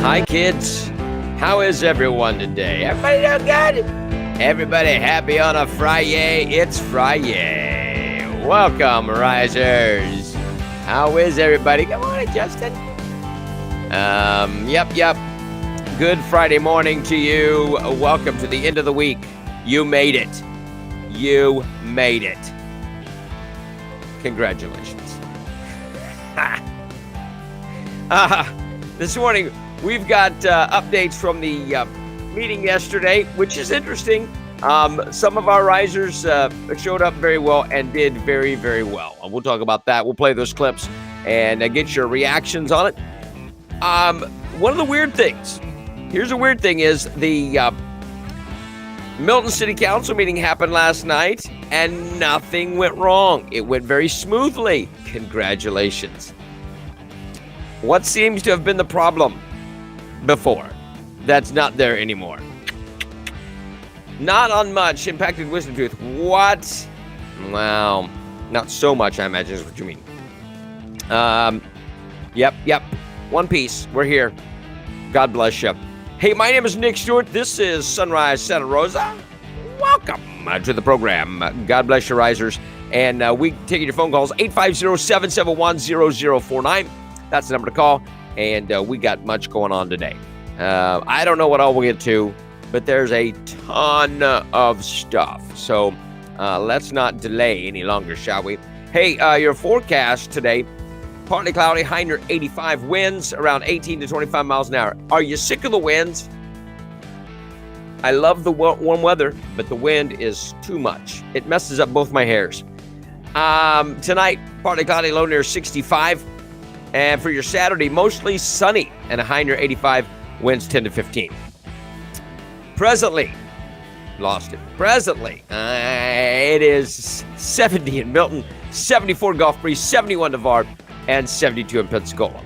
Hi, kids. How is everyone today? Everybody doing good? Everybody happy on a Friday? It's Friday. Welcome, risers. How is everybody? Good morning, Justin. Yep. Good Friday morning to you. Welcome to the end of the week. You made it. You made it. Congratulations. This morning, we've got updates from the meeting yesterday, which is interesting. Some of our risers showed up very well and did very, very well. We'll talk about that. We'll play those clips and get your reactions on it. One of the weird things, here's a weird thing, is the Milton City Council meeting happened last night and nothing went wrong. It went very smoothly. Congratulations. What seems to have been the problem before that's not there anymore? Not on much. Impacted wisdom tooth. What? Wow. Not so much, I imagine, is what you mean. Yep. One piece. We're here. God bless you. Hey, my name is Nick Stewart. This is Sunrise Santa Rosa. Welcome to the program. God bless you, risers. And we taking your phone calls, 850-771-0049. That's the number to call. And we got much going on today. I don't know what all we'll get to, but there's a ton of stuff. So let's not delay any longer, shall we? Hey, your forecast today, partly cloudy, high near 85, winds around 18 to 25 miles an hour. Are you sick of the winds? I love the warm weather, but the wind is too much. It messes up both my hairs. Tonight, partly cloudy, low near 65. And for your Saturday, mostly sunny and a high near 85, winds 10 to 15. Presently, it is 70 in Milton, 74 Gulf Breeze, 71 Navarre, and 72 in Pensacola.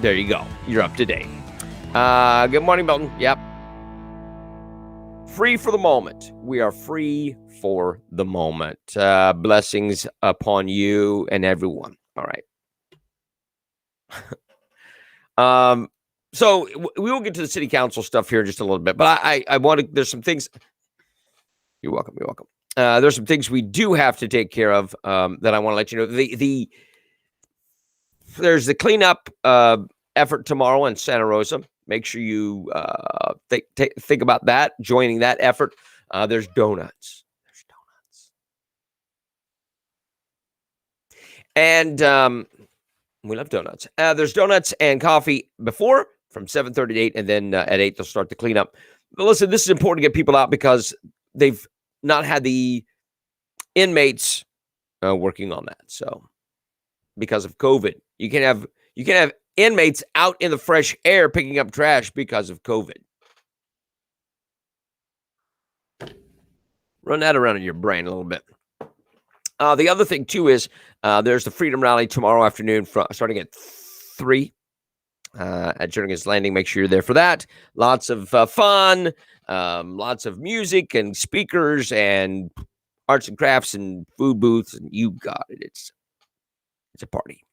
There you go. You're up to date. Good morning, Milton. Yep. Free for the moment. We are free for the moment. Blessings upon you and everyone. All right. So we will get to the city council stuff here in just a little bit, but I want to, there's some things. You're welcome. There's some things we do have to take care of, that I want to let you know. There's the cleanup, effort tomorrow in Santa Rosa. Make sure you, think about that, joining that effort. There's donuts. And, we love donuts. There's donuts and coffee before from 7:30 to 8, and then at 8 they'll start the cleanup. But listen, this is important to get people out because they've not had the inmates working on that. So because of COVID, you can have inmates out in the fresh air picking up trash because of COVID. Run that around in your brain a little bit. The other thing, too, is there's the Freedom Rally tomorrow afternoon starting at 3 at Jernigan's Landing. Make sure you're there for that. Lots of fun, lots of music and speakers and arts and crafts and food booths. And you got it. It's a party.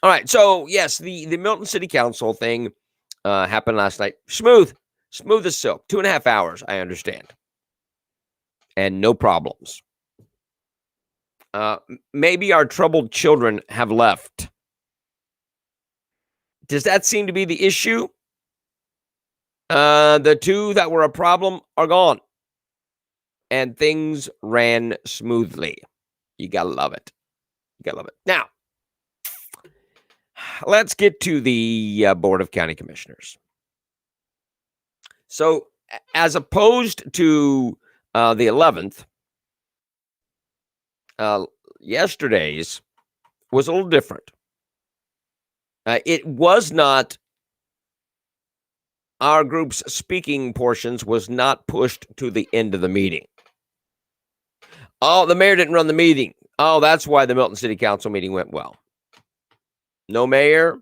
All right. So, yes, the Milton City Council thing happened last night. Smooth as silk. 2.5 hours, I understand. And no problems. Maybe our troubled children have left. Does that seem to be the issue? The two that were a problem are gone. And things ran smoothly. You gotta love it. You gotta love it. Now, let's get to the Board of County Commissioners. So, as opposed to the 11th, yesterday's was a little different. It was not, our group's speaking portions was not pushed to the end of the meeting. Oh, the mayor didn't run the meeting. Oh, that's why the Milton City Council meeting went well. No mayor.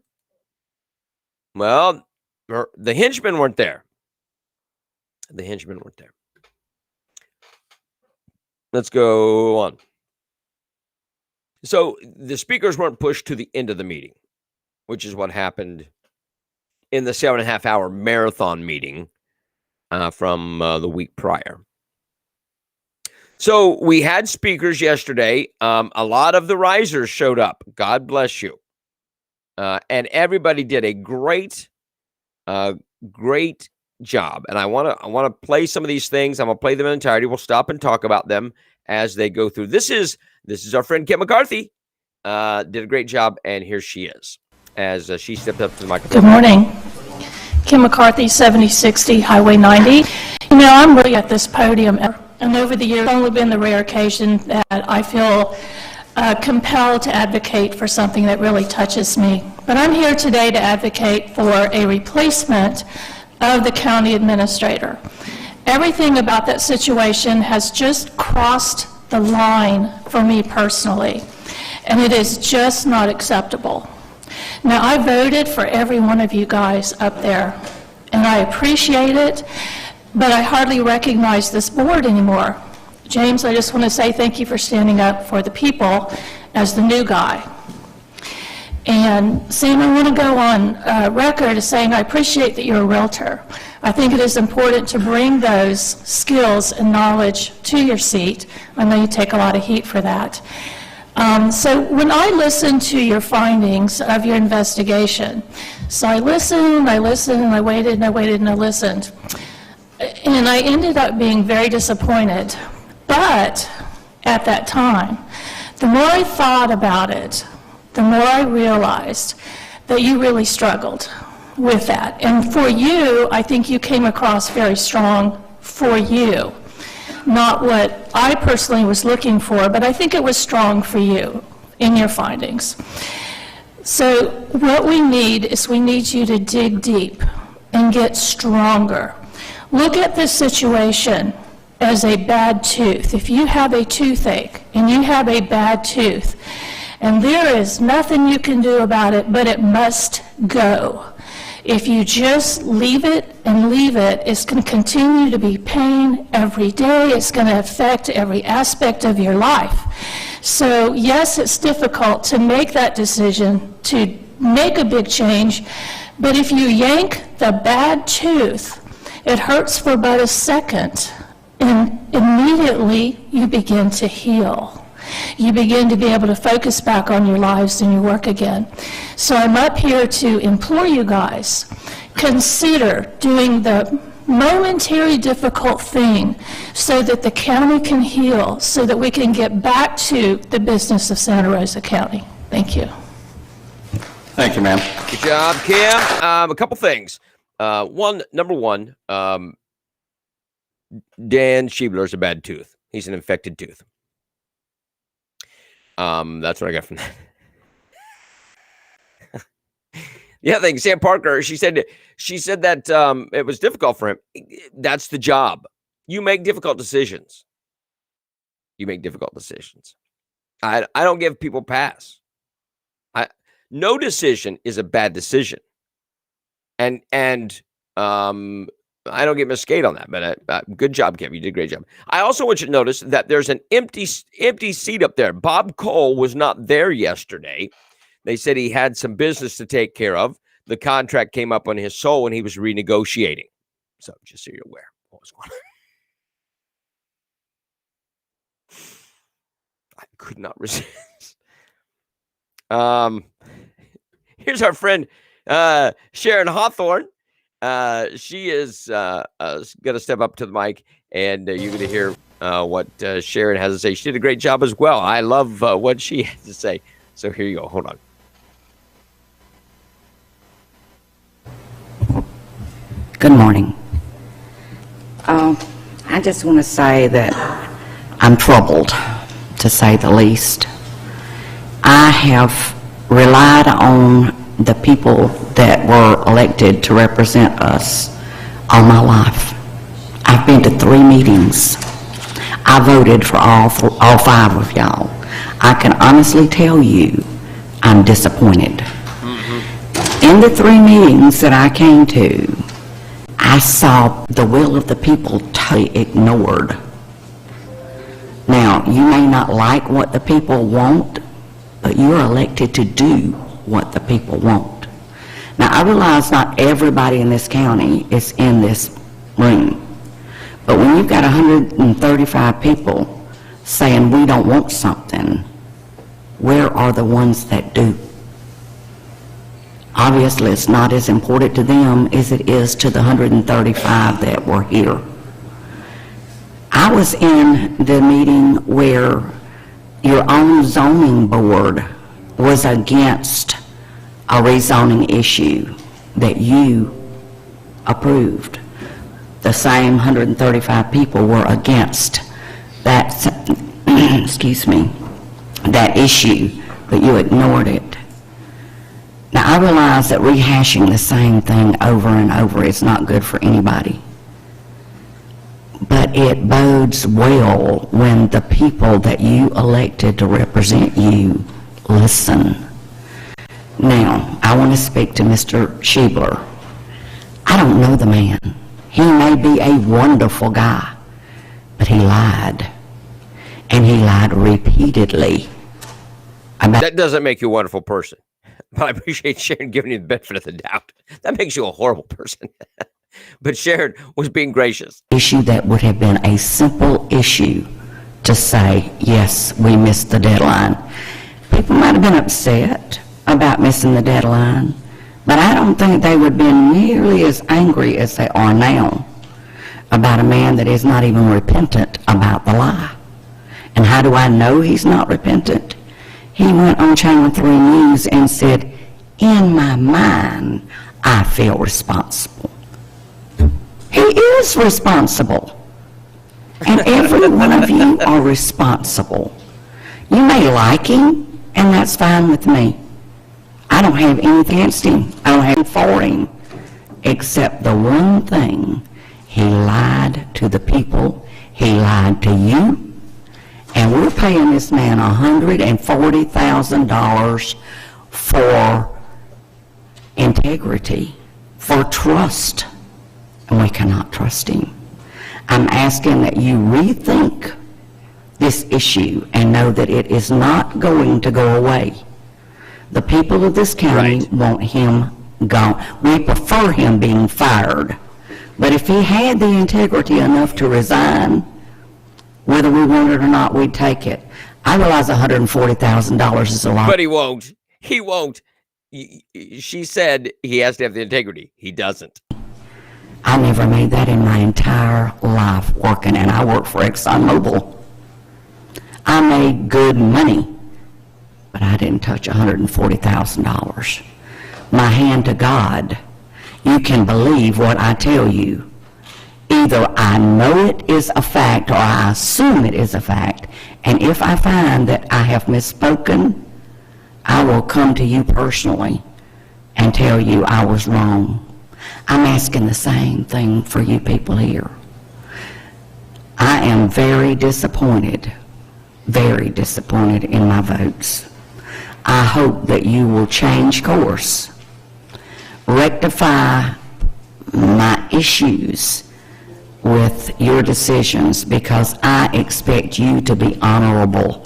Well, the henchmen weren't there. The henchmen weren't there. Let's go on. So the speakers weren't pushed to the end of the meeting, which is what happened in the 7.5 hour marathon meeting from the week prior. So we had speakers yesterday. A lot of the risers showed up. God bless you. And everybody did a great job. And I want to play some of these things. I'm going to play them in entirety. We'll stop and talk about them as they go through. This is our friend Kim McCarthy. Did a great job, and here she is as she stepped up to the microphone. Good morning. Kim McCarthy, 7060 Highway 90. You know, I'm really at this podium, and over the years, it's only been the rare occasion that I feel compelled to advocate for something that really touches me. But I'm here today to advocate for a replacement of the county administrator. Everything about that situation has just crossed the line for me personally, and it is just not acceptable. Now, I voted for every one of you guys up there, and I appreciate it, but I hardly recognize this board anymore. James, I just want to say thank you for standing up for the people as the new guy. And Sam, I want to go on record as saying I appreciate that you're a realtor. I think it is important to bring those skills and knowledge to your seat. I know you take a lot of heat for that. So when I listened to your findings of your investigation, so I listened, and I waited, and I waited, and I listened. And I ended up being very disappointed. But at that time, the more I thought about it, the more I realized that you really struggled with that. And for you, I think you came across very strong for you. Not what I personally was looking for, but I think it was strong for you in your findings. So what we need is we need you to dig deep and get stronger. Look at this situation as a bad tooth. If you have a toothache and you have a bad tooth, and there is nothing you can do about it, but it must go. If you just leave it and leave it, it's going to continue to be pain every day. It's going to affect every aspect of your life. So yes, it's difficult to make that decision, to make a big change, but if you yank the bad tooth, it hurts for but a second, and immediately you begin to heal. You begin to be able to focus back on your lives and your work again. So I'm up here to implore you guys, consider doing the momentary difficult thing so that the county can heal, so that we can get back to the business of Santa Rosa County. Thank you. Thank you, ma'am. Good job, Kim. A couple things. Number one, Dan Schiebler's a bad tooth. He's an infected tooth. That's what I got from that. The other thing, Sam Parker, she said that it was difficult for him. That's the job. You make difficult decisions. I don't give people pass. No decision is a bad decision. And I don't get Miss Skate on that, but good job, Kim. You did a great job. I also want you to notice that there's an empty seat up there. Bob Cole was not there yesterday. They said he had some business to take care of. The contract came up on his soul and he was renegotiating. So just so you're aware what was going on. I could not resist. Here's our friend Sharon Hawthorne. She is going to step up to the mic, and you're going to hear what Sharon has to say. She did a great job as well. I love what she has to say. So here you go. Hold on. Good morning. I just want to say that I'm troubled, to say the least. I have relied on the people that were elected to represent us all my life. I've been to 3 meetings. I voted for all 5 of y'all. I can honestly tell you I'm disappointed. In the 3 meetings that I came to, I saw the will of the people ignored. Now, you may not like what the people want, but you're elected to do what the people want. Now, I realize not everybody in this county is in this room, but when you've got 135 people saying we don't want something, where are the ones that do? Obviously, it's not as important to them as it is to the 135 that were here. I was in the meeting where your own zoning board was against a rezoning issue that you approved. The same 135 people were against that, excuse me, that issue, but you ignored it. Now, I realize that rehashing the same thing over and over is not good for anybody. But it bodes well when the people that you elected to represent you listen. Now, I want to speak to Mr. Schiebler. I don't know the man. He may be a wonderful guy, but he lied. And he lied repeatedly. That doesn't make you a wonderful person. But I appreciate Sharon giving you the benefit of the doubt. That makes you a horrible person. But Sharon was being gracious. Issue that would have been a simple issue to say, yes, we missed the deadline. People might have been upset about missing the deadline, but I don't think they would be nearly as angry as they are now about a man that is not even repentant about the lie. And how do I know he's not repentant? He went on Channel 3 News and said, in my mind, I feel responsible. He is responsible. And every one of you are responsible. You may like him, and that's fine with me. I don't have anything against him. I don't have anything for him. Except the one thing, he lied to the people. He lied to you. And we're paying this man $140,000 for integrity, for trust. And we cannot trust him. I'm asking that you rethink this issue and know that it is not going to go away. The people of this county want him gone. We prefer him being fired. But if he had the integrity enough to resign, whether we want it or not, we'd take it. I realize $140,000 is a lot. But he won't. He won't. She said he has to have the integrity. He doesn't. I never made that in my entire life working, and I worked for ExxonMobil. I made good money, but I didn't touch $140,000. My hand to God, you can believe what I tell you. Either I know it is a fact or I assume it is a fact, and if I find that I have misspoken, I will come to you personally and tell you I was wrong. I'm asking the same thing for you people here. I am very disappointed in my votes. I hope that you will change course, rectify my issues with your decisions, because I expect you to be honorable.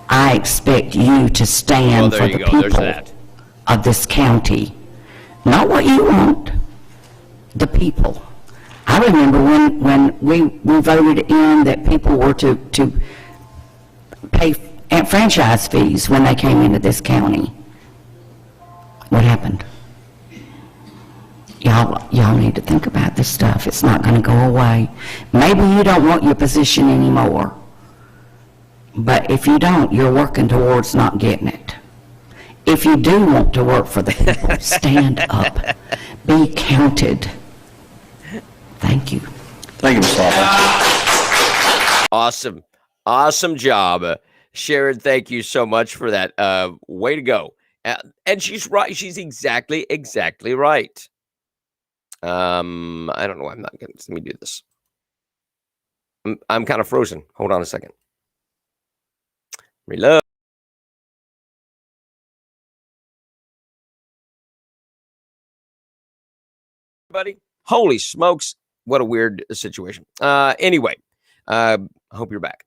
I expect you to stand for the people of this county. Not what you want, the people. I remember when we voted in that people were to pay franchise fees when they came into this county. What happened? Y'all need to think about this stuff. It's not going to go away. Maybe you don't want your position anymore. But if you don't, you're working towards not getting it. If you do want to work for the people, stand up. Be counted. Thank you. Thank you, Ms. Lawler. Awesome job. Sharon, thank you so much for that. Way to go. And she's right. She's exactly right. I don't know why I'm not going to, let me do this. I'm kind of frozen. Hold on a second. Reload. Everybody. Holy smokes. What a weird situation. Anyway, hope you're back.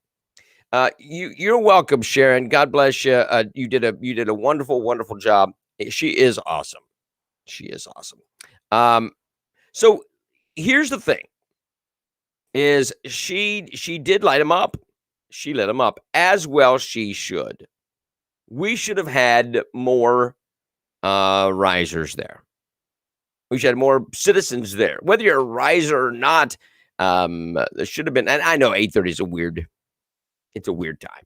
You're welcome, Sharon. God bless you. You did a wonderful job. She is awesome. So here's the thing: is she did light him up. She lit him up as well. She should. We should have had more risers there. We should have more citizens there. Whether you're a riser or not, there should have been. And I know 8:30 is it's a weird time.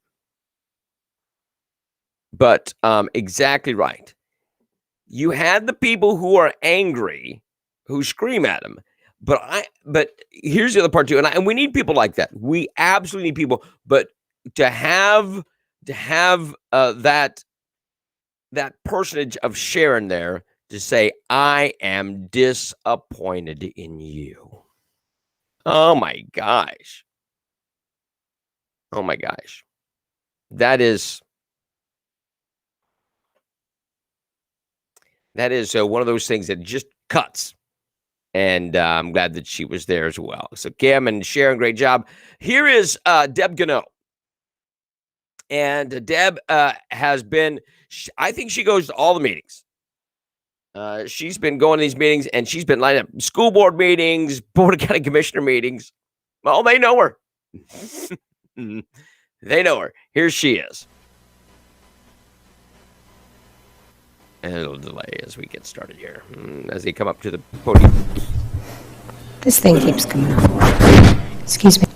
But exactly right. You had the people who are angry, who scream at him. But here's the other part too, and we need people like that. We absolutely need people. But to have that personage of Sharon there to say, "I am disappointed in you." Oh my gosh. That is one of those things that just cuts. And I'm glad that she was there as well. So Kim and Sharon, great job. Here is Deb Gano. And Deb has been, I think she goes to all the meetings. She's been going to these meetings, and she's been lining up school board meetings, Board of County Commissioner meetings. Well, they know her. They know her. Here she is. And a little delay as we get started here. As they come up to the podium. This thing keeps coming up. Excuse me.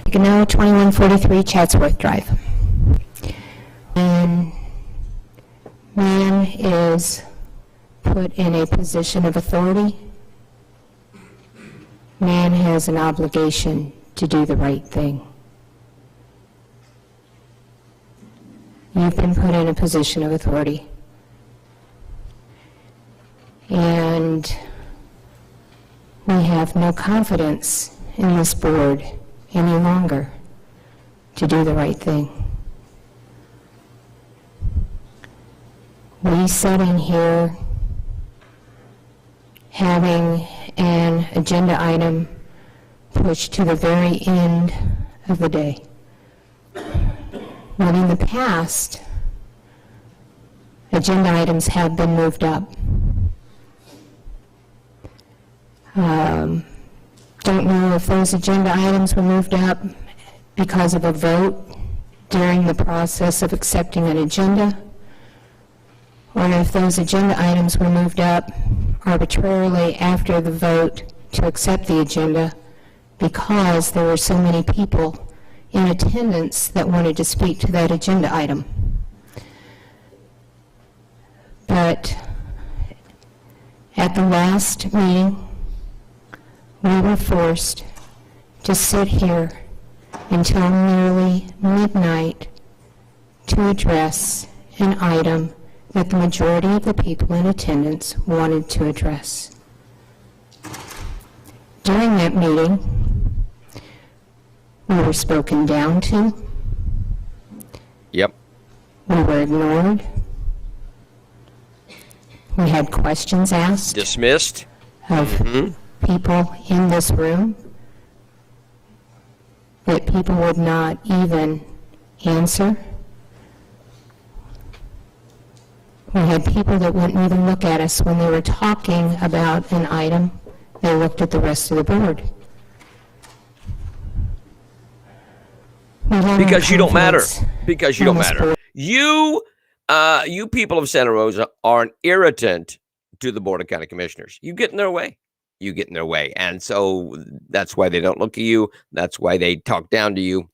Gano, 2143 Chatsworth Drive. When man is put in a position of authority, man has an obligation to do the right thing. You've been put in a position of authority. And we have no confidence in this board any longer to do the right thing. We sat in here having an agenda item pushed to the very end of the day. When in the past, agenda items have been moved up. Don't know if those agenda items were moved up because of a vote during the process of accepting an agenda, or if those agenda items were moved up arbitrarily after the vote to accept the agenda because there were so many people in attendance that wanted to speak to that agenda item. But at the last meeting, we were forced to sit here until nearly midnight to address an item that the majority of the people in attendance wanted to address. During that meeting, we were spoken down to. Yep. We were ignored. We had questions asked. Dismissed. Of people in this room that people would not even answer. We had people that wouldn't even look at us when they were talking about an item. They looked at the rest of the board. We have because you don't matter. confidence Because you in don't this matter. board. You people of Santa Rosa are an irritant to the Board of County Commissioners. You get in their way. You get in their way. And so that's why they don't look at you. That's why they talk down to you.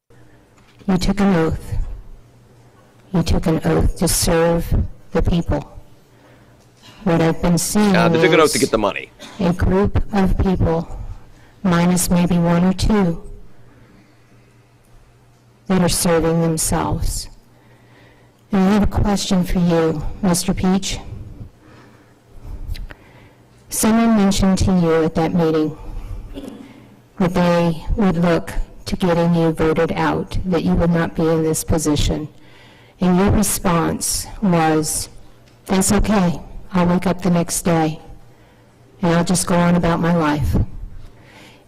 You took an oath. You took an oath to serve the people. What I've been seeing They took an oath to is get the money. a group of people, minus maybe one or two, that are serving themselves. And I have a question for you, Mr. Peach. Someone mentioned to you at that meeting that they would look to getting you voted out, that you would not be in this position. And your response was, that's okay, I'll wake up the next day and I'll just go on about my life.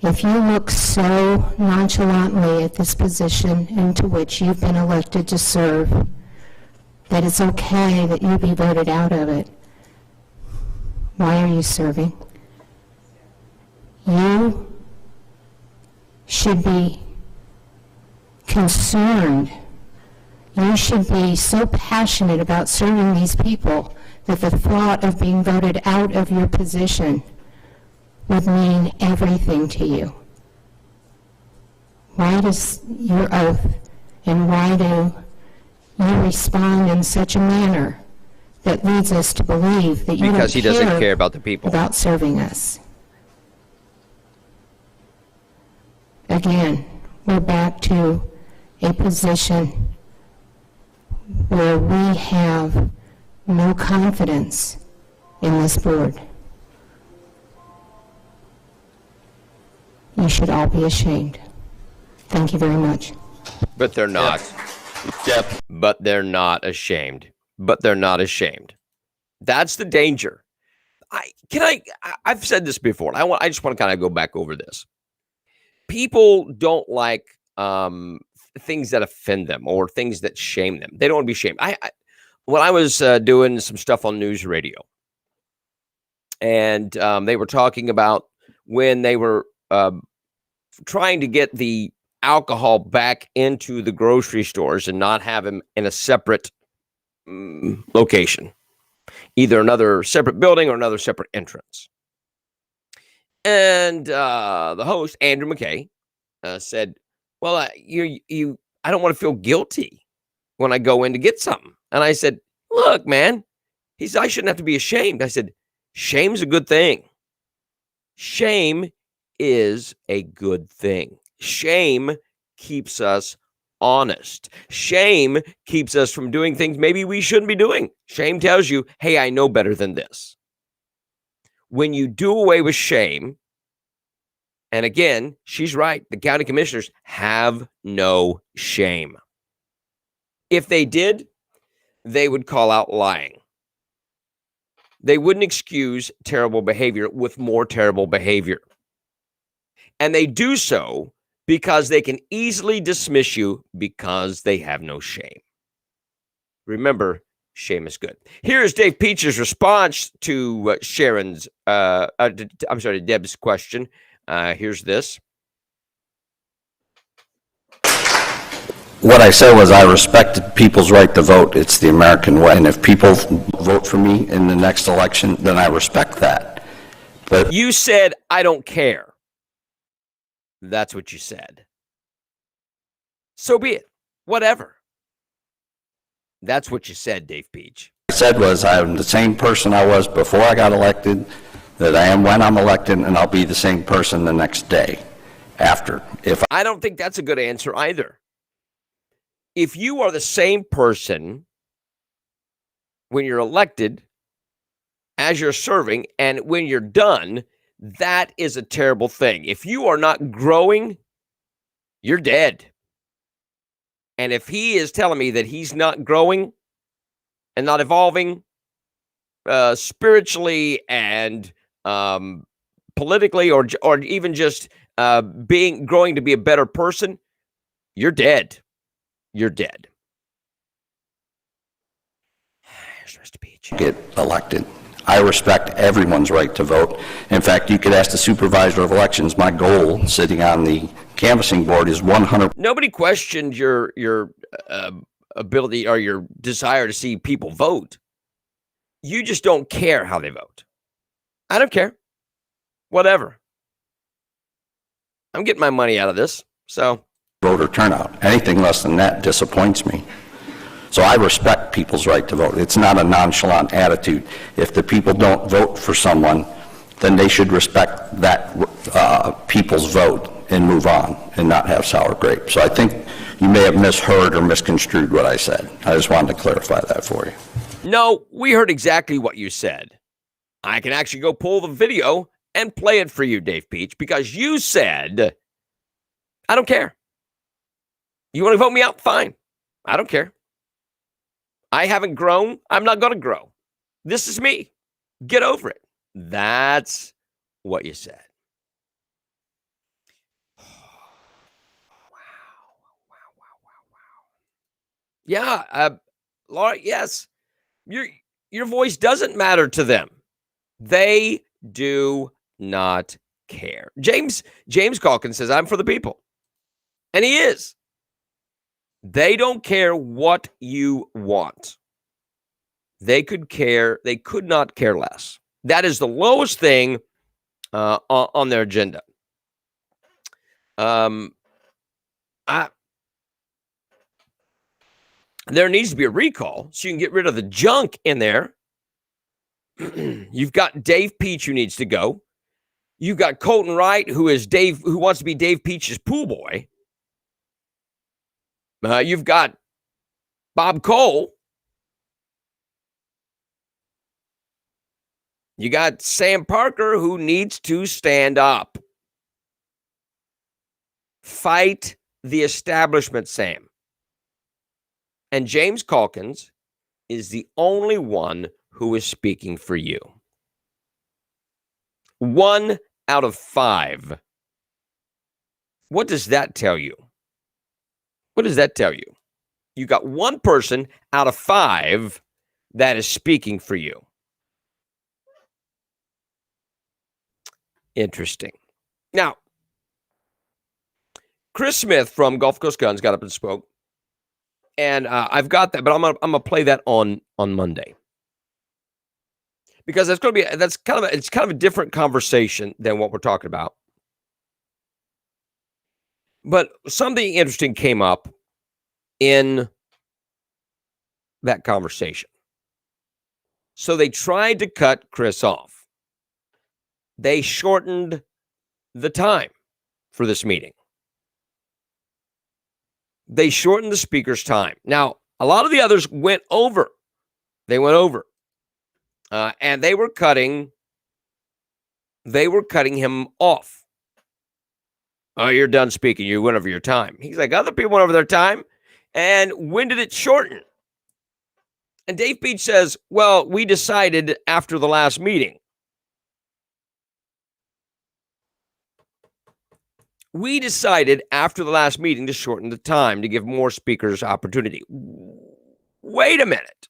If you look so nonchalantly at this position into which you've been elected to serve, that it's okay that you be voted out of it, why are you serving? You should be concerned. You should be so passionate about serving these people that the thought of being voted out of your position would mean everything to you. Why does your oath and why do you respond in such a manner that leads us to believe that you Because he don't doesn't care about the people. about serving us? Again, we're back to a position where we have no confidence in this board. You should all be ashamed. Thank you very much. But they're not. Yep. But they're not ashamed. But they're not ashamed. That's the danger. I've said this before. I just want to kind of go back over this. People don't like things that offend them or things that shame them. They don't want to be shamed. When I was doing some stuff on news radio, and they were talking about when they were trying to get the alcohol back into the grocery stores and not have them in a separate location, either another separate building or another separate entrance. And the host, Andrew McKay, said, well, I don't want to feel guilty when I go in to get something. And I said, look, man, he said, I shouldn't have to be ashamed. I said, shame's a good thing. Shame is a good thing. Shame keeps us honest. Shame keeps us from doing things maybe we shouldn't be doing. Shame tells you, hey, I know better than this. When you do away with shame, and again, she's right, the county commissioners have no shame. If they did, they would call out lying. They wouldn't excuse terrible behavior with more terrible behavior. And they do so because they can easily dismiss you because they have no shame. Remember, shame is good. Here's Dave Peach's response to Deb's question. Here's this. What I said was I respected people's right to vote. It's the American way. And if people vote for me in the next election, then I respect that. But You said, I don't care. That's what you said. So be it. Whatever. That's what you said, Dave Peach. I said was I'm the same person I was before I got elected, that I am when I'm elected, and I'll be the same person the next day after. I don't think that's a good answer either. If you are the same person when you're elected as you're serving and when you're done, that is a terrible thing. If you are not growing, you're dead. And if he is telling me that he's not growing and not evolving spiritually and politically or even just growing to be a better person, you're dead. You're dead. Here's Mr. Peach. Get elected, I respect everyone's right to vote. In fact, you could ask the supervisor of elections. My goal, sitting on the canvassing board, is 100. Nobody questioned your ability or your desire to see people vote. You just don't care how they vote. I don't care. Whatever. I'm getting my money out of this, so. Voter turnout. Anything less than that disappoints me. So I respect people's right to vote. It's not a nonchalant attitude. If the people don't vote for someone, then they should respect that people's vote and move on and not have sour grapes. So I think you may have misheard or misconstrued what I said. I just wanted to clarify that for you. No, we heard exactly what you said. I can actually go pull the video and play it for you, Dave Peach, because you said, I don't care. You want to vote me out? Fine. I don't care. I haven't grown. I'm not going to grow. This is me. Get over it. That's what you said. Wow. Yeah, Laura, yes. Your voice doesn't matter to them. They do not care. James Calkins says, I'm for the people. And he is. They don't care what you want. They could not care less. That is the lowest thing on their agenda. There needs to be a recall so you can get rid of the junk in there. You've got Dave Peach who needs to go. You've got Colton Wright who wants to be Dave Peach's pool boy. You've got Bob Cole. You got Sam Parker who needs to stand up. Fight the establishment, Sam. And James Calkins is the only one who is speaking for you. 1 out of 5. What does that tell you? What does that tell you? You got one person out of 5 that is speaking for you. Interesting. Now, Chris Smith from Gulf Coast Guns got up and spoke. And I've got that, but I'm gonna play that on Monday. Because it's kind of a different conversation than what we're talking about. But something interesting came up in that conversation. So they tried to cut Chris off. They shortened the time for this meeting. They shortened the speaker's time. Now, a lot of the others went over. They went over. And they were cutting him off. Oh, you're done speaking. You went over your time. He's like, other people went over their time. And when did it shorten? And Dave Peach says, well, we decided after the last meeting. We decided after the last meeting to shorten the time to give more speakers opportunity. Wait a minute.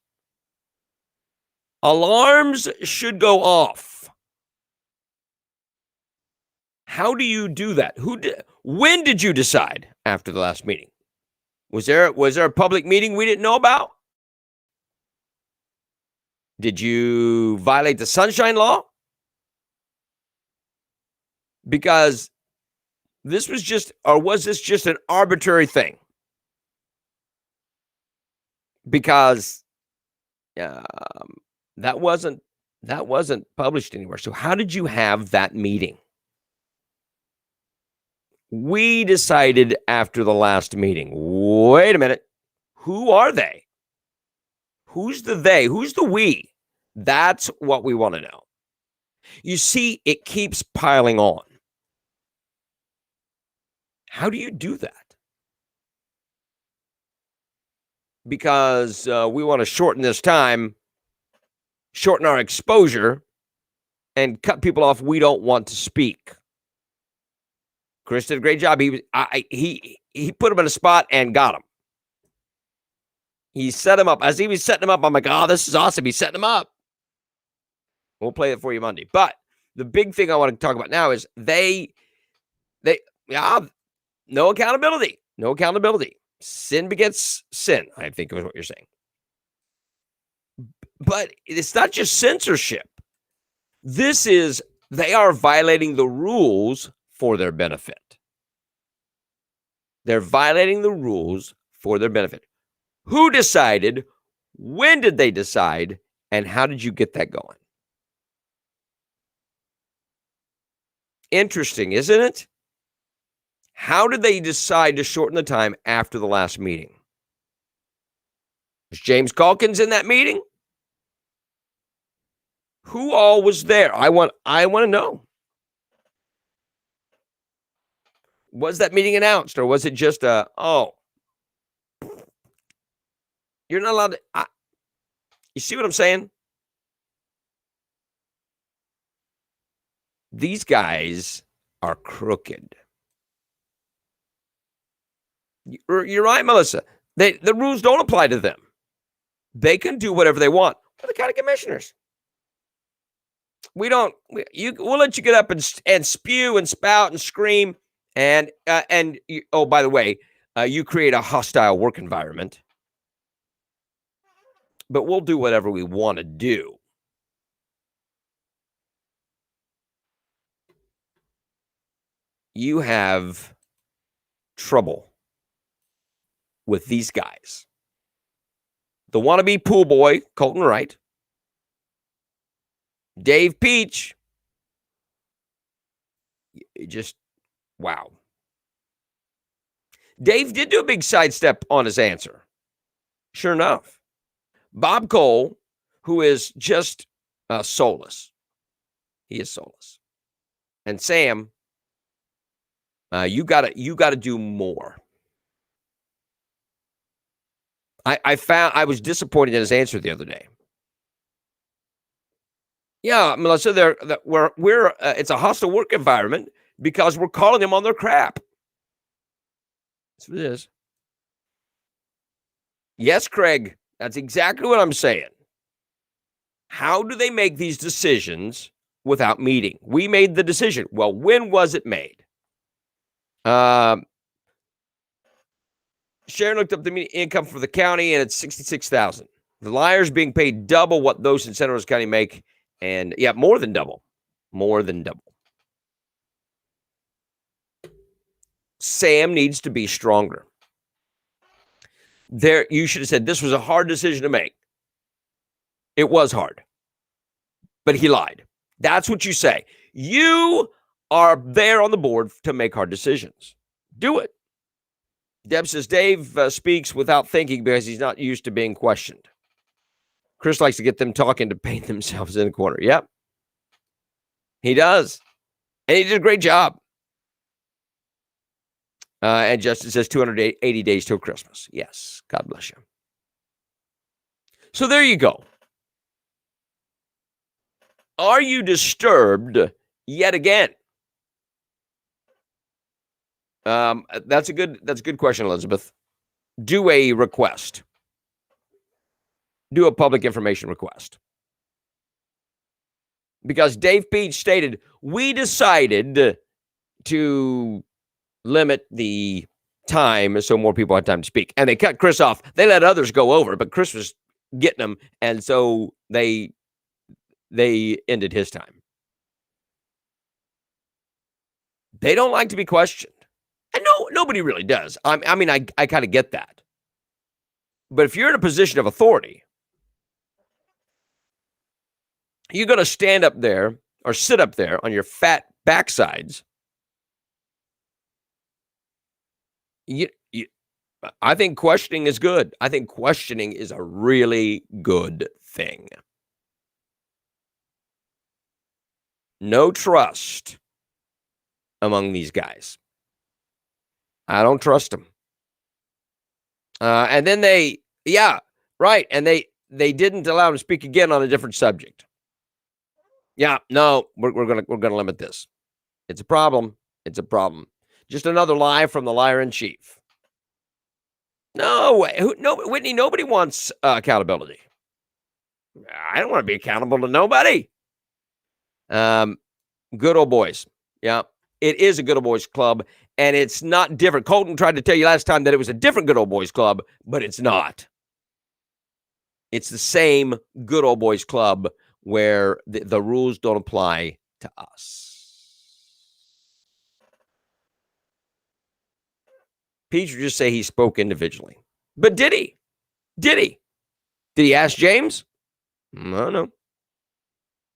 Alarms should go off. How do you do that? When did you decide after the last meeting? Was there a public meeting we didn't know about? Did you violate the Sunshine Law? Because was this just an arbitrary thing? Because that wasn't published anywhere. So how did you have that meeting? We decided after the last meeting. Wait a minute. Who are they? Who's the they? Who's the we? That's what we want to know. You see, it keeps piling on. How do you do that? Because we want to shorten this time, shorten our exposure, and cut people off we don't want to speak. Chris did a great job. He put him in a spot and got him. He set him up. As he was setting him up, I'm like, oh, this is awesome. He's setting him up. We'll play it for you Monday. But the big thing I want to talk about now is no accountability. No accountability. Sin begets sin, I think is what you're saying. But it's not just censorship. They are violating the rules for their benefit. They're violating the rules for their benefit. Who decided? When did they decide? And how did you get that going? Interesting, isn't it? How did they decide to shorten the time after the last meeting? Was James Calkins in that meeting? Who all was there? I want to know. Was that meeting announced, or was it just you're not allowed to? You see what I'm saying? These guys are crooked. You're right, Melissa. The rules don't apply to them. They can do whatever they want. We're the county commissioners. We'll let you get up and spew and spout and scream and by the way, you create a hostile work environment. But we'll do whatever we want to do. You have trouble with these guys. The wannabe pool boy, Colton Wright. Dave Peach. Just, wow. Dave did do a big sidestep on his answer. Sure enough. Bob Cole, who is just soulless. He is soulless. And Sam, you gotta do more. I was disappointed in his answer the other day. Yeah, Melissa, it's a hostile work environment because we're calling them on their crap. That's what it is. Yes, Craig, that's exactly what I'm saying. How do they make these decisions without meeting? We made the decision. Well, when was it made? Sharon looked up the median income for the county, and it's $66,000. The liars being paid double what those in Santa Rosa County make, and more than double. More than double. Sam needs to be stronger. You should have said this was a hard decision to make. It was hard, but he lied. That's what you say. You are there on the board to make hard decisions. Do it. Deb says Dave speaks without thinking because he's not used to being questioned. Chris likes to get them talking to paint themselves in a corner. Yep. He does. And he did a great job. And Justin says 280 days till Christmas. Yes. God bless you. So there you go. Are you disturbed yet again? That's a good question, Elizabeth. Do a request. Do a public information request. Because Dave Peach stated, we decided to limit the time so more people had time to speak. And they cut Chris off. They let others go over, but Chris was getting them. And so they ended his time. They don't like to be questioned. And nobody really does. I kind of get that. But if you're in a position of authority, you're going to stand up there or sit up there on your fat backsides. I think questioning is good. I think questioning is a really good thing. No trust among these guys. I don't trust them. And then and they didn't allow him to speak again on a different subject. Yeah, no, we're gonna limit this. It's a problem. It's a problem. Just another lie from the liar in chief. No way. Whitney, nobody wants accountability. I don't want to be accountable to nobody. Good old boys. Yeah, it is a good old boys club, and it's not different. Colton tried to tell you last time that it was a different good old boys club, but it's not. It's the same good old boys club where the rules don't apply to us. Pete would just say he spoke individually. But did he? Did he? Did he ask James? No.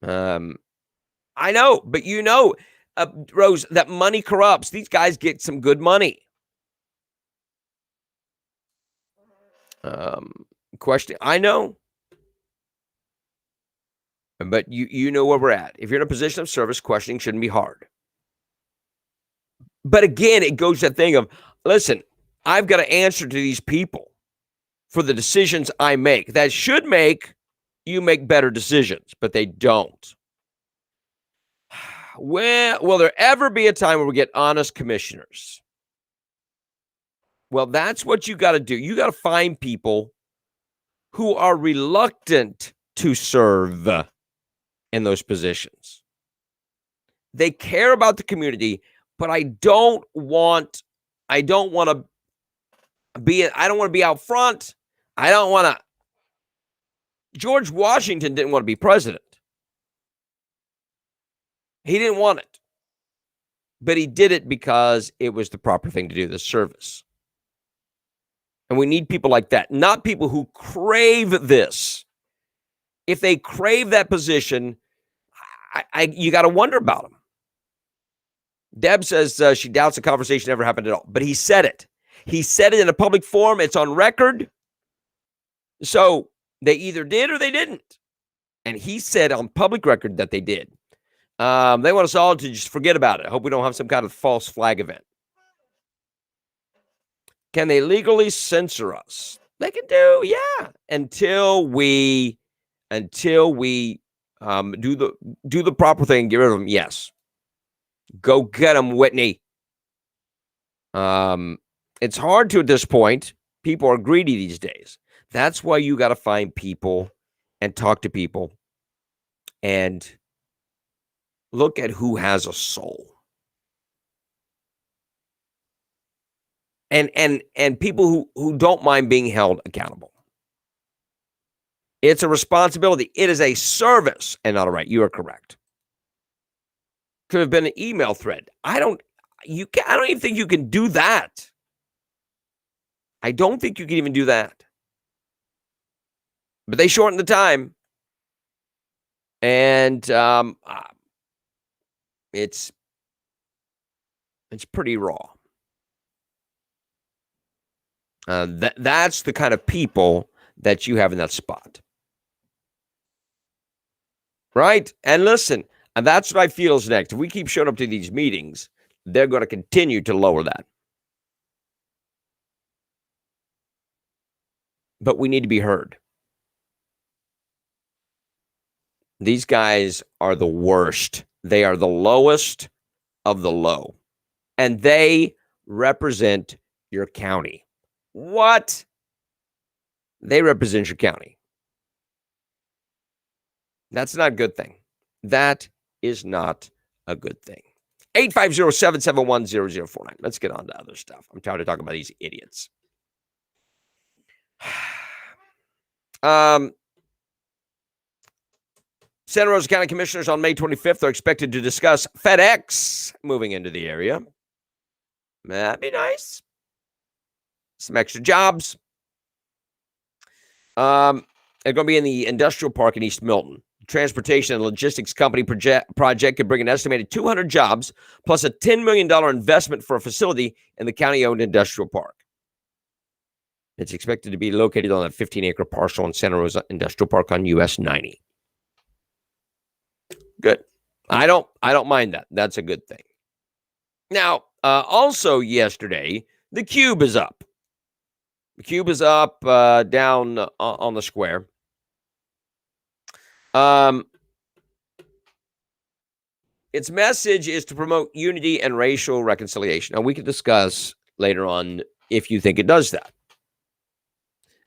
I know, but you know, Rose, that money corrupts. These guys get some good money. Question, I know. But you know where we're at. If you're in a position of service, questioning shouldn't be hard. But again, it goes to that thing of, listen, I've got to answer to these people for the decisions I make. That should make you make better decisions, but they don't. Will there ever be a time where we get honest commissioners? Well, that's what you got to do. You got to find people who are reluctant to serve in those positions. They care about the community, but I don't want to be out front. I don't want to. George Washington didn't want to be president. He didn't want it. But he did it because it was the proper thing to do, the service. And we need people like that, not people who crave this. If they crave that position, you got to wonder about them. Deb says she doubts the conversation ever happened at all. But he said it. He said it in a public forum. It's on record. So they either did or they didn't. And he said on public record that they did. They want us all to just forget about it. I hope we don't have some kind of false flag event. Can they legally censor us? They can do, yeah, until we do the proper thing, get rid of them. Yes, go get them, Whitney. It's hard to at this point. People are greedy these days. That's why you got to find people and talk to people and look at who has a soul. And people who don't mind being held accountable. It's a responsibility. It is a service and not a right. You are correct. Could have been an email thread. I don't even think you can do that. I don't think you can even do that. But they shortened the time. And it's pretty raw. That's the kind of people that you have in that spot. Right? And listen, and that's what I feel is next. If we keep showing up to these meetings, they're going to continue to lower that. But we need to be heard. These guys are the worst. They are the lowest of the low. And they represent your county. What? They represent your county. That's not a good thing. That is not a good thing. 850-771-0049. Let's get on to other stuff. I'm tired of talking about these idiots. Santa Rosa County Commissioners on May 25th are expected to discuss FedEx moving into the area. That'd be nice. Some extra jobs. They're going to be in the industrial park in East Milton. Transportation and logistics company project could bring an estimated 200 jobs plus a $10 million investment for a facility in the county-owned industrial park. It's expected to be located on a 15-acre parcel in Santa Rosa Industrial Park on US 90. Good. I don't mind that. That's a good thing. Now, also yesterday, the Cube is up. The Cube is up down on the square. Its message is to promote unity and racial reconciliation. Now, we can discuss later on if you think it does that.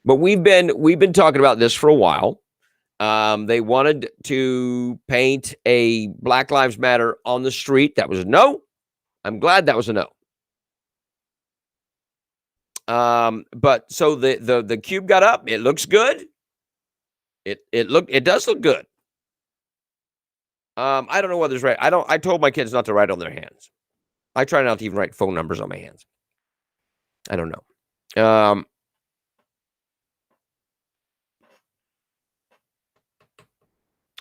But we've been talking about this for a while. They wanted to paint a Black Lives Matter on the street. That was a no. I'm glad that was a no. But so the cube got up. It looks good. It does look good. I don't know whether it's right. I told my kids not to write on their hands. I try not to even write phone numbers on my hands. I don't know.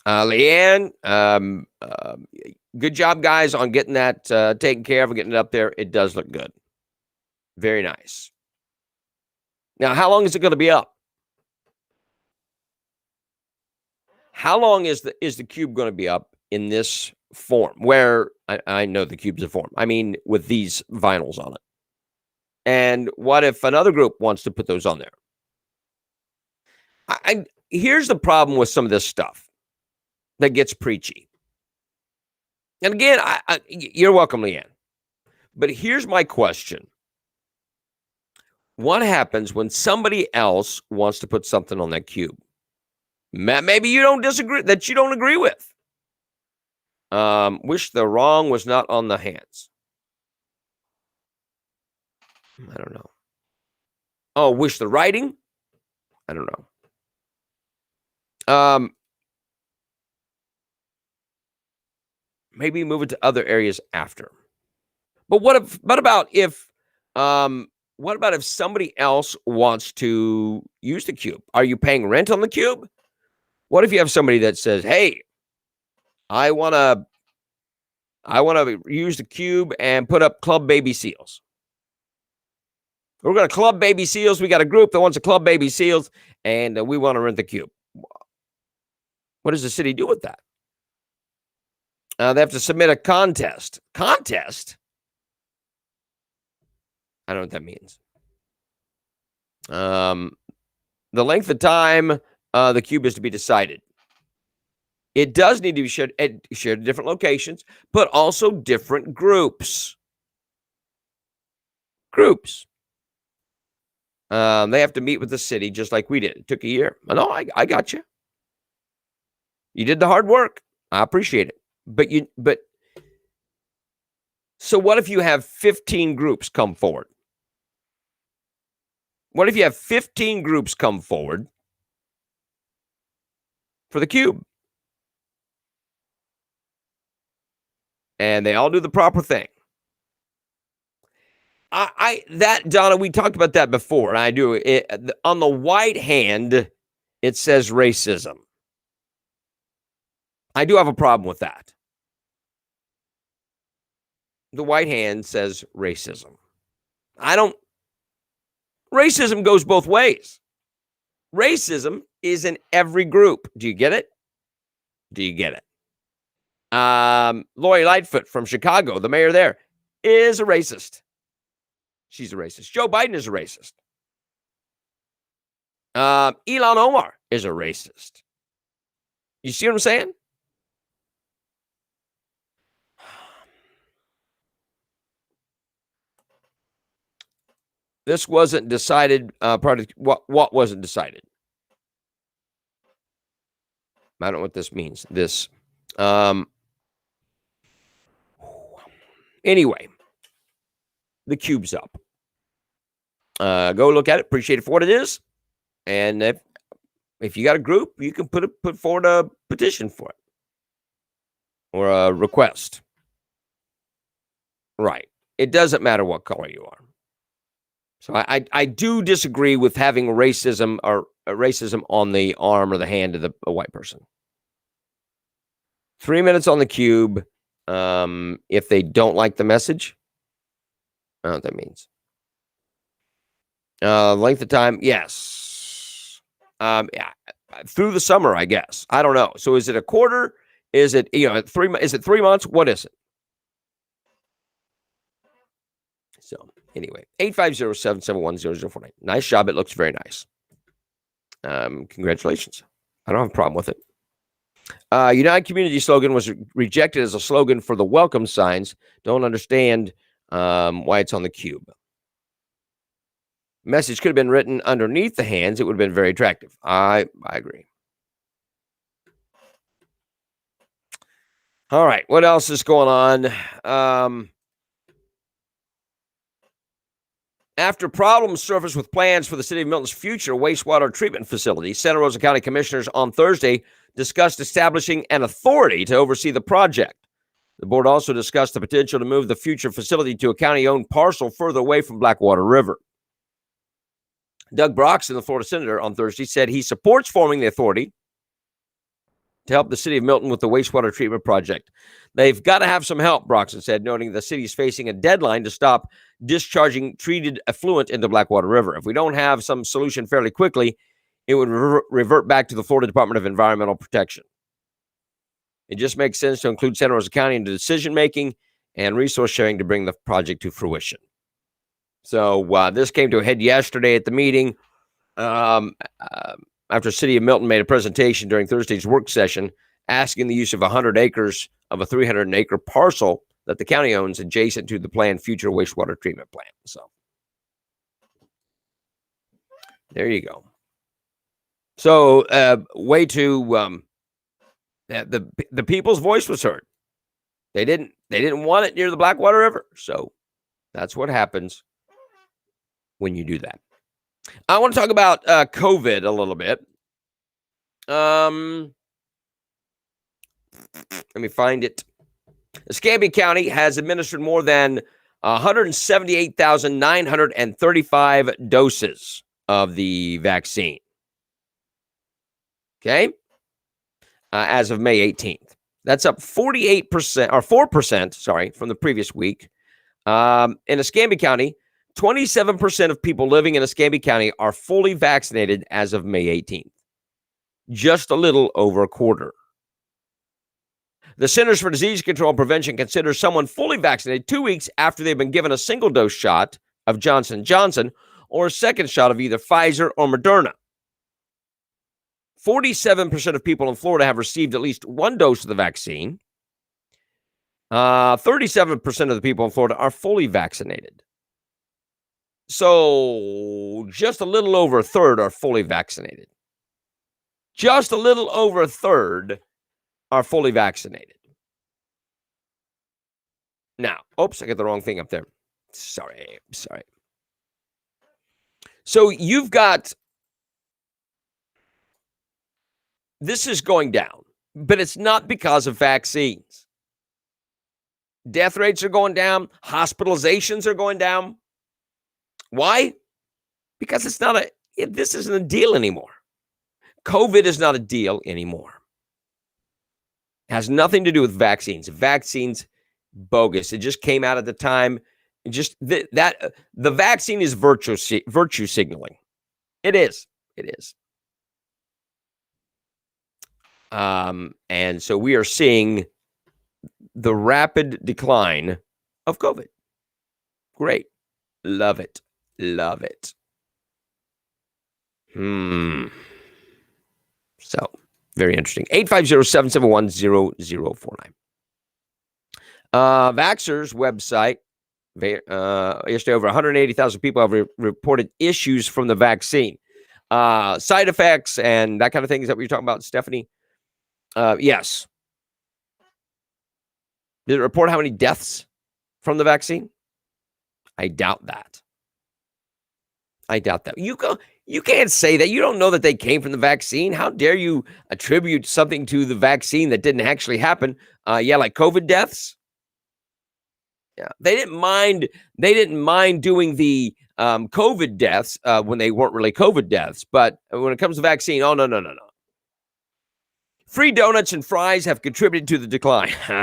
Leanne, good job, guys, on getting that taken care of and getting it up there. It does look good. Very nice. Now, how long is it going to be up? How long is the cube going to be up in this form? Where I know the cube's a form. I mean, with these vinyls on it. And what if another group wants to put those on there? Here's the problem with some of this stuff that gets preachy. And again, you're welcome, Leanne. But here's my question. What happens when somebody else wants to put something on that cube? Maybe you don't disagree, that you don't agree with. Wish the wrong was not on the hands. I don't know. Oh, wish the writing? I don't know. Maybe move it to other areas after. But what about if somebody else wants to use the cube? Are you paying rent on the cube? What if you have somebody that says, "Hey, I want to use the cube and put up Club Baby Seals. We're going to club baby seals. We got a group that wants to club baby seals, and we want to rent the cube." What does the city do with that? They have to submit a contest. Contest? I don't know what that means. The length of time the cube is to be decided. It does need to be shared at different locations, but also different groups. They have to meet with the city just like we did. It took a year. No, I got you. You did the hard work. I appreciate it. But so what if you have 15 groups come forward? What if you have 15 groups come forward for the cube? And they all do the proper thing. Donna, we talked about that before, and I do. On the white hand, it says racism. I do have a problem with that. The white hand says racism. Racism goes both ways. Racism is in every group. Do you get it? Lori Lightfoot from Chicago, the mayor there, is a racist. She's a racist. Joe Biden is a racist. Ilhan Omar is a racist. You see what I'm saying? This wasn't decided. What wasn't decided? I don't know what this means. Anyway, the cube's up. Go look at it. Appreciate it for what it is. And if you got a group, you can put forward a petition for it or a request. Right. It doesn't matter what color you are. So I do disagree with having racism on the arm or the hand of a white person. 3 minutes on the cube. If they don't like the message, I don't know what that means. Length of time, yes. Yeah, through the summer, I guess. I don't know. So is it a quarter? Is it 3? Is it 3 months? What is it? So anyway, 850-771-0049. Nice job. It looks very nice. Congratulations. I don't have a problem with it. United Community slogan was rejected as a slogan for the welcome signs. Don't understand why it's on the cube. Message could have been written underneath the hands. It would have been very attractive. I agree. All right, what else is going on? After problems surfaced with plans for the city of Milton's future wastewater treatment facility, Santa Rosa County Commissioners on Thursday discussed establishing an authority to oversee the project. The board also discussed the potential to move the future facility to a county-owned parcel further away from Blackwater River. Doug Broxton, the Florida senator, on Thursday said he supports forming the authority to help the city of Milton with the wastewater treatment project. They've got to have some help, Broxton said, noting the city is facing a deadline to stop discharging treated effluent into Blackwater River. If we don't have some solution fairly quickly, it would revert back to the Florida Department of Environmental Protection. It just makes sense to include Santa Rosa County into decision-making and resource sharing to bring the project to fruition. So this came to a head yesterday at the meeting after City of Milton made a presentation during Thursday's work session asking the use of 100 acres of a 300-acre parcel that the county owns adjacent to the planned future wastewater treatment plant. So there you go. So way to the people's voice was heard. They didn't want it near the Blackwater River. So that's what happens when you do that. I want to talk about COVID a little bit. Let me find it. Escambia County has administered more than 178,935 doses of the vaccine. Okay? As of May 18th. That's up 48% or 4%, sorry, from the previous week. In Escambia County, 27% of people living in Escambia County are fully vaccinated as of May 18th. Just a little over a quarter. The Centers for Disease Control and Prevention considers someone fully vaccinated 2 weeks after they've been given a single dose shot of Johnson & Johnson or a second shot of either Pfizer or Moderna. 47% of people in Florida have received at least one dose of the vaccine. 37% of the people in Florida are fully vaccinated. So just a little over a third are fully vaccinated. Just a little over a third are fully vaccinated. Now, oops, I got the wrong thing up there. Sorry. So you've got, this is going down, but it's not because of vaccines. Death rates are going down. Hospitalizations are going down. Why? Because this isn't a deal anymore. COVID is not a deal anymore. It has nothing to do with vaccines. Vaccines, bogus. It just came out at the time. The vaccine is virtue signaling. It is. And so we are seeing the rapid decline of COVID. Great. Love it. So, very interesting. 850-771-0049. Vaxxer's website, yesterday over 180,000 people have reported issues from the vaccine. Side effects and that kind of thing. Is that what you're talking about, Stephanie? Yes. Did it report how many deaths from the vaccine? I doubt that. You can't say that. You don't know that they came from the vaccine. How dare you attribute something to the vaccine that didn't actually happen? Like COVID deaths. Yeah, they didn't mind doing the COVID deaths when they weren't really COVID deaths. But when it comes to vaccine, oh no. Free donuts and fries have contributed to the decline. I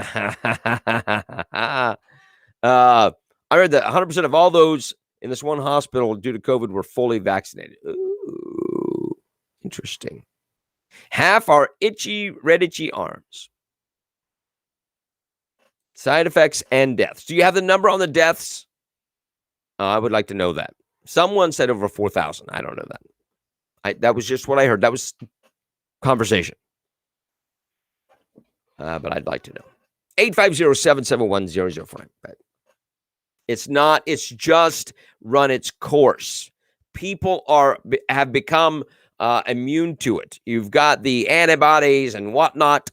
read that 100% of all those in this one hospital due to COVID were fully vaccinated. Ooh, interesting. Half are red itchy arms. Side effects and deaths. Do you have the number on the deaths? I would like to know that. Someone said over 4,000. I don't know that. That was just what I heard. That was conversation. But I'd like to know. 850-771-0049. But it's not. It's just run its course. People have become immune to it. You've got the antibodies and whatnot.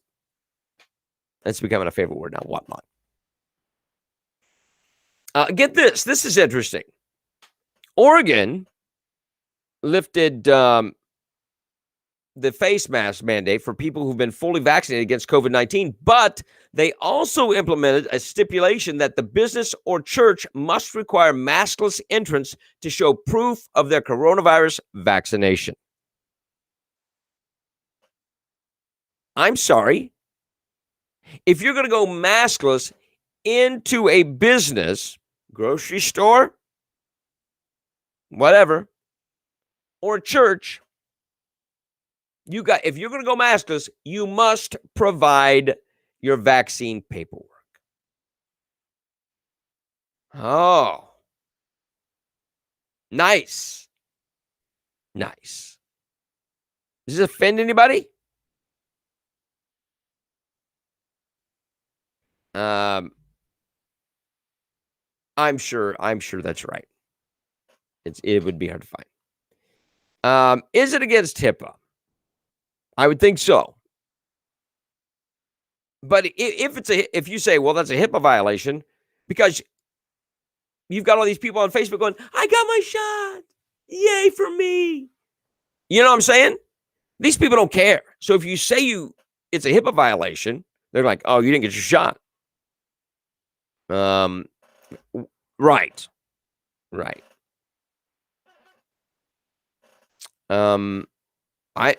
That's becoming a favorite word now, whatnot. Get this. This is interesting. Oregon lifted the face mask mandate for people who've been fully vaccinated against COVID-19, but they also implemented a stipulation that the business or church must require maskless entrance to show proof of their coronavirus vaccination. I'm sorry. If you're going to go maskless into a business, grocery store, whatever, or church, if you're going to go maskless, you must provide your vaccine paperwork. Oh, nice. Nice. Does this offend anybody? I'm sure that's right. It would be hard to find. Is it against HIPAA? I would think so. But if you say, well, that's a HIPAA violation, because you've got all these people on Facebook going, I got my shot. Yay for me. You know what I'm saying? These people don't care. So if you say it's a HIPAA violation, they're like, oh, you didn't get your shot. Right.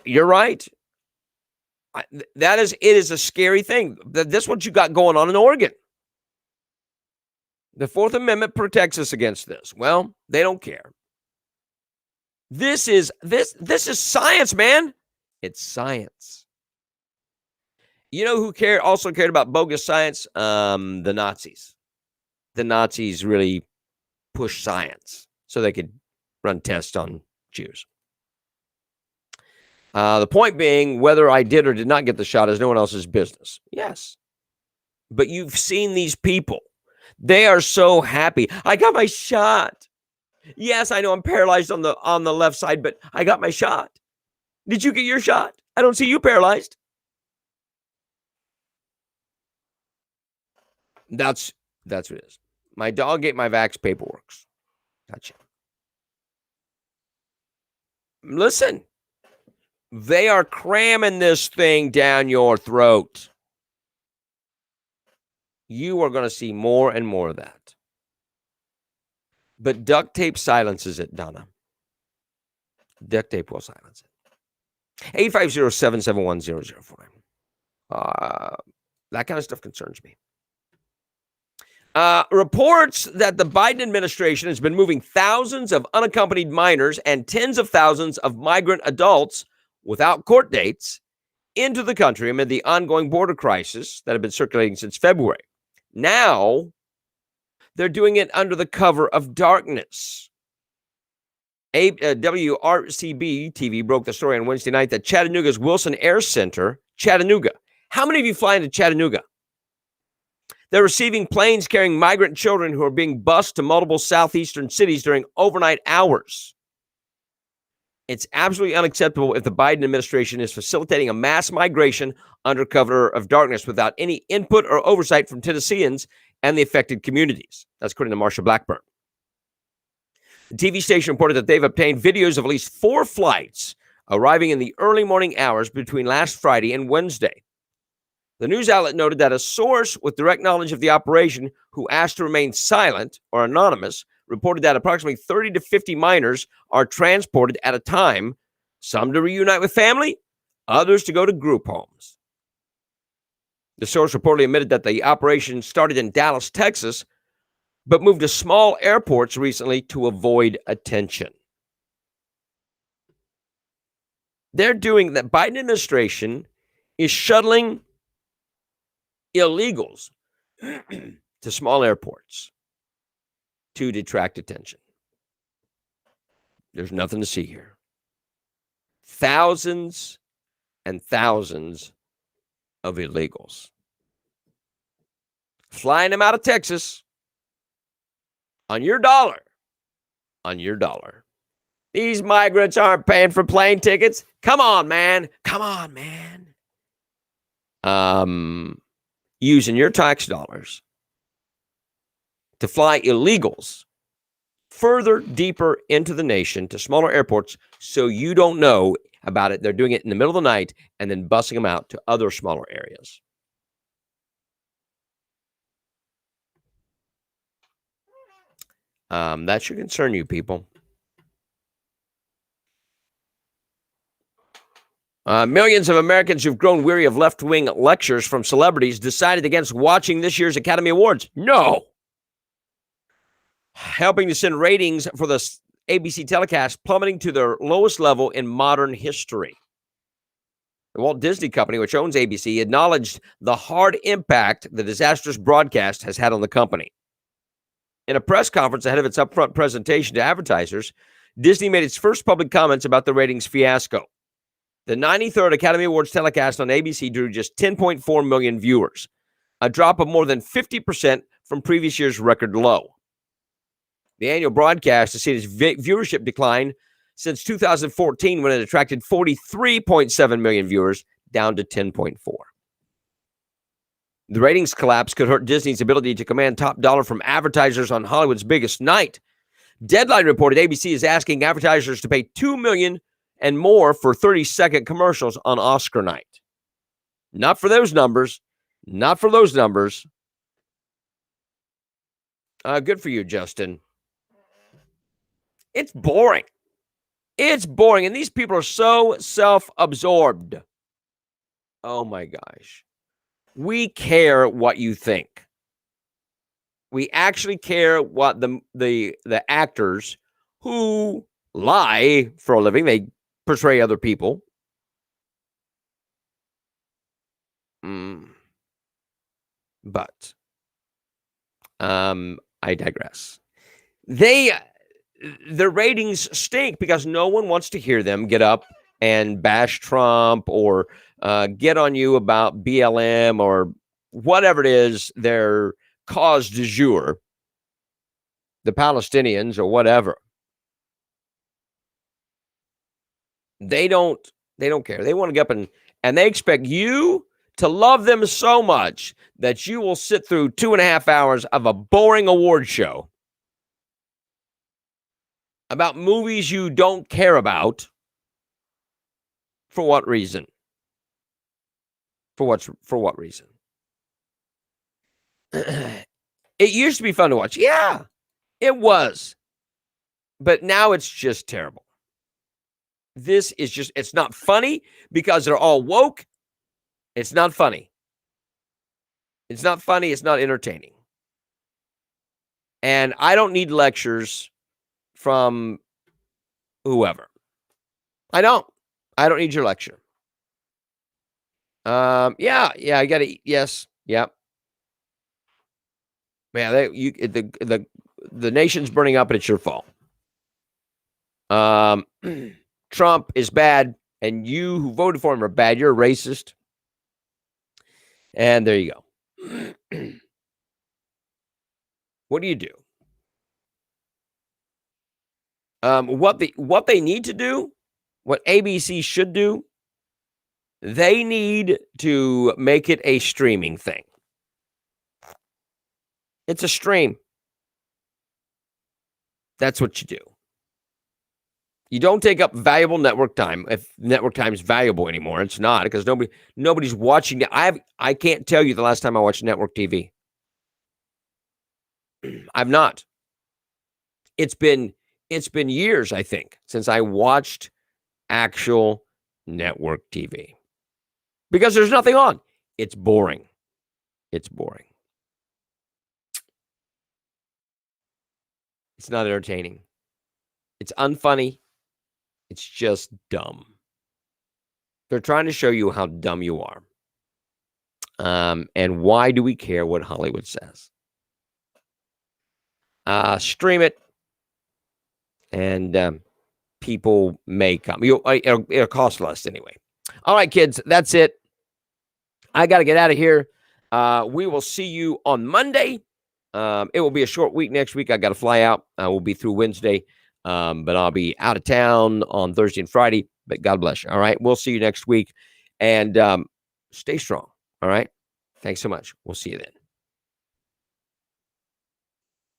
You're right. It is a scary thing. That's what you got going on in Oregon. The Fourth Amendment protects us against this. Well, they don't care. This is science, man. It's science. You know who also cared about bogus science? The Nazis. The Nazis really pushed science so they could run tests on Jews. The point being, whether I did or did not get the shot is no one else's business. Yes. But you've seen these people. They are so happy. I got my shot. Yes, I know I'm paralyzed on the left side, but I got my shot. Did you get your shot? I don't see you paralyzed. That's what it is. My dog ate my vax paperwork. Gotcha. Listen. They are cramming this thing down your throat. You are going to see more and more of that. But duct tape silences it, Donna. Duct tape will silence it. 850-771-0049. That kind of stuff concerns me. Reports that the Biden administration has been moving thousands of unaccompanied minors and tens of thousands of migrant adults without court dates into the country amid the ongoing border crisis that have been circulating since February. Now, they're doing it under the cover of darkness. WRCB TV broke the story on Wednesday night that Chattanooga's Wilson Air Center, Chattanooga. How many of you fly into Chattanooga? They're receiving planes carrying migrant children who are being bused to multiple southeastern cities during overnight hours. It's absolutely unacceptable if the Biden administration is facilitating a mass migration under cover of darkness without any input or oversight from Tennesseans and the affected communities. That's according to Marsha Blackburn. The TV station reported that they've obtained videos of at least 4 flights arriving in the early morning hours between last Friday and Wednesday. The news outlet noted that a source with direct knowledge of the operation, who asked to remain silent or anonymous, reported that approximately 30 to 50 minors are transported at a time, some to reunite with family, others to go to group homes. The source reportedly admitted that the operation started in Dallas, Texas, but moved to small airports recently to avoid attention. They're doing that. Biden administration is shuttling illegals to small airports to detract attention. There's nothing to see here. Thousands and thousands of illegals. Flying them out of Texas on your dollar. On your dollar. These migrants aren't paying for plane tickets. Come on, man. Come on, man. using your tax dollars to fly illegals further deeper into the nation to smaller airports so you don't know about it. They're doing it in the middle of the night and then busing them out to other smaller areas. That should concern you, people. Millions of Americans who've grown weary of left-wing lectures from celebrities decided against watching this year's Academy Awards. No! Helping to send ratings for the ABC telecast plummeting to their lowest level in modern history. The Walt Disney Company, which owns ABC, acknowledged the hard impact the disastrous broadcast has had on the company. In a press conference ahead of its upfront presentation to advertisers, Disney made its first public comments about the ratings fiasco. The 93rd Academy Awards telecast on ABC drew just 10.4 million viewers, a drop of more than 50% from previous year's record low. The annual broadcast has seen its viewership decline since 2014 when it attracted 43.7 million viewers, down to 10.4. The ratings collapse could hurt Disney's ability to command top dollar from advertisers on Hollywood's biggest night. Deadline reported ABC is asking advertisers to pay $2 million and more for 30-second commercials on Oscar night. Not for those numbers. Not for those numbers. Good for you, Justin. It's boring. It's boring. And these people are so self-absorbed. Oh, my gosh. We care what you think. We actually care what the actors who lie for a living, they portray other people. But I digress. The ratings stink because no one wants to hear them get up and bash Trump or get on you about BLM or whatever it is, their cause du jour, the Palestinians or whatever. They don't care. They want to get up and they expect you to love them so much that you will sit through 2.5 hours of a boring award show about movies you don't care about. For what reason? For what reason? It used to be fun to watch. Yeah, it was. But now it's just terrible. This is just, it's not funny because they're all woke. It's not funny. It's not funny. It's not entertaining. And I don't need lectures from whoever. I don't need your lecture. Yeah, I got to, yes, yeah. Yeah, the nation's burning up and it's your fault. Trump is bad and you who voted for him are bad. You're a racist. And there you go. What do you do? What they need to do, what ABC should do, they need to make it a streaming thing. It's a stream. That's what you do. You don't take up valuable network time if network time is valuable anymore. It's not, because nobody's watching it. I can't tell you the last time I watched network TV. I've not. It's been years, I think, since I watched actual network TV. Because there's nothing on. It's boring. It's boring. It's not entertaining. It's unfunny. It's just dumb. They're trying to show you how dumb you are. And why do we care what Hollywood says? Stream it. And people may come. It'll cost less anyway. All right, kids, that's it. I got to get out of here. We will see you on Monday. It will be a short week next week. I got to fly out. We'll be through Wednesday, but I'll be out of town on Thursday and Friday. But God bless you. All right, we'll see you next week, and stay strong. All right. Thanks so much. We'll see you then.